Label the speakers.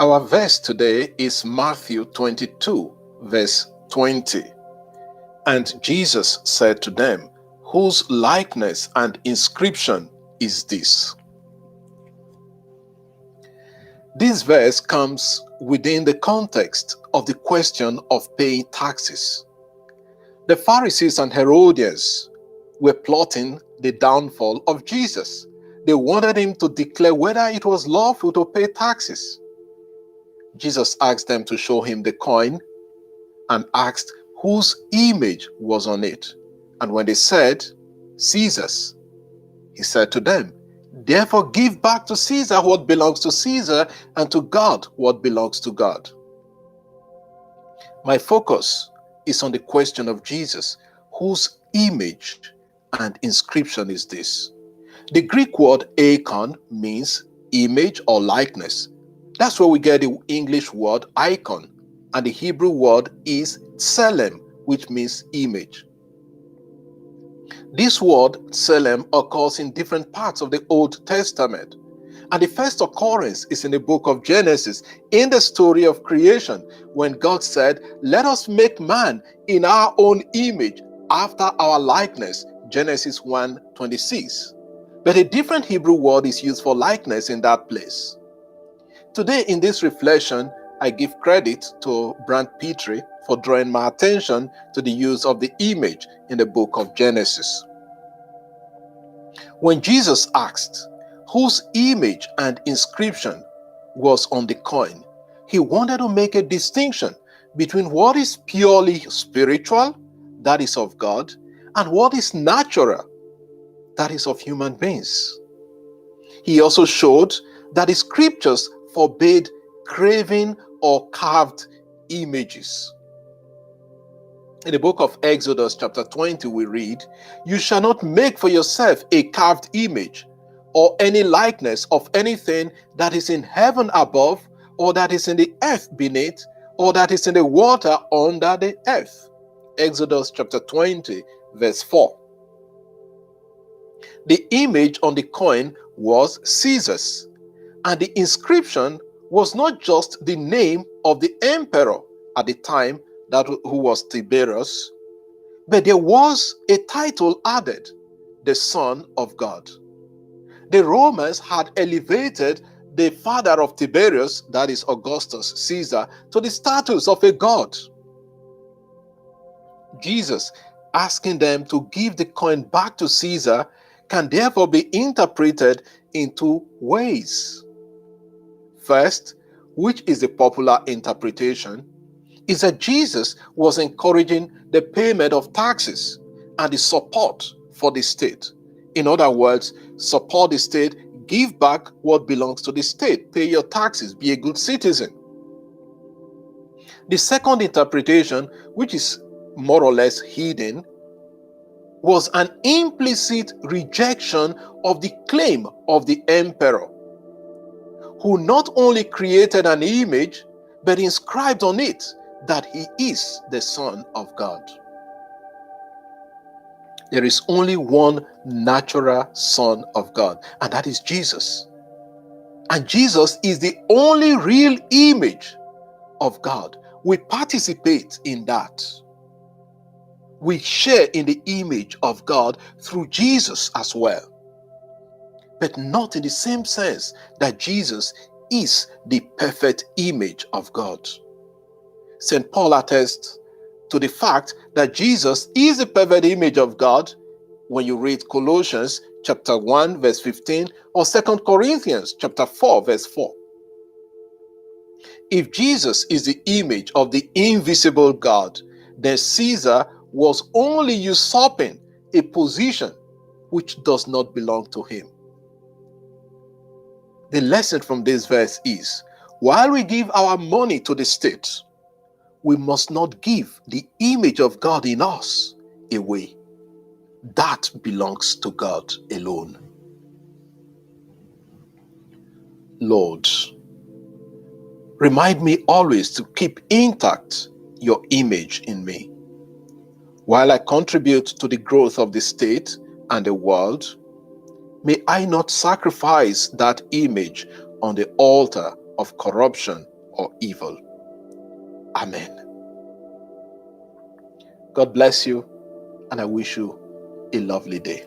Speaker 1: Our verse today is Matthew 22, verse 20. And Jesus said to them, "Whose likeness and inscription is this?" This verse comes within the context of the question of paying taxes. The Pharisees and Herodians were plotting the downfall of Jesus. They wanted him to declare whether it was lawful to pay taxes. Jesus asked them to show him the coin and asked whose image was on it. And when they said, "Caesar's," he said to them, "Therefore give back to Caesar what belongs to Caesar, and to God what belongs to God." My focus is on the question of Jesus, whose image and inscription is this? The Greek word icon means image or likeness. That's where we get the English word icon, and the Hebrew word is tselem, which means image. This word tselem occurs in different parts of the Old Testament, and the first occurrence is in the book of Genesis, in the story of creation, when God said, "Let us make man in our own image, after our likeness," Genesis 1:26. But a different Hebrew word is used for likeness in that place. Today in this reflection, I give credit to Brant Petrie for drawing my attention to the use of the image in the book of Genesis. When Jesus asked whose image and inscription was on the coin, he wanted to make a distinction between what is purely spiritual, that is of God, and what is natural, that is of human beings. He also showed that the scriptures forbade carving or carved images. In the book of Exodus chapter 20, we read, "You shall not make for yourself a carved image or any likeness of anything that is in heaven above, or that is in the earth beneath, or that is in the water under the earth." Exodus chapter 20, verse 4. The image on the coin was Caesar's, and the inscription was not just the name of the emperor at the time, who was Tiberius, but there was a title added, the Son of God. The Romans had elevated the father of Tiberius, that is Augustus Caesar, to the status of a god. Jesus asking them to give the coin back to Caesar can therefore be interpreted in two ways. First, which is the popular interpretation, is that Jesus was encouraging the payment of taxes and the support for the state. In other words, support the state, give back what belongs to the state, pay your taxes, be a good citizen. The second interpretation, which is more or less hidden, was an implicit rejection of the claim of the emperor, who not only created an image, but inscribed on it that he is the Son of God. There is only one natural Son of God, and that is Jesus. And Jesus is the only real image of God. We participate in that. We share in the image of God through Jesus as well, but not in the same sense that Jesus is the perfect image of God. St. Paul attests to the fact that Jesus is the perfect image of God when you read Colossians chapter 1 verse 15 or 2 Corinthians chapter 4 verse 4. If Jesus is the image of the invisible God, then Caesar was only usurping a position which does not belong to him. The lesson from this verse is, while we give our money to the state, we must not give the image of God in us away. That belongs to God alone. Lord, remind me always to keep intact your image in me. While I contribute to the growth of the state and the world, may I not sacrifice that image on the altar of corruption or evil. Amen. God bless you, and I wish you a lovely day.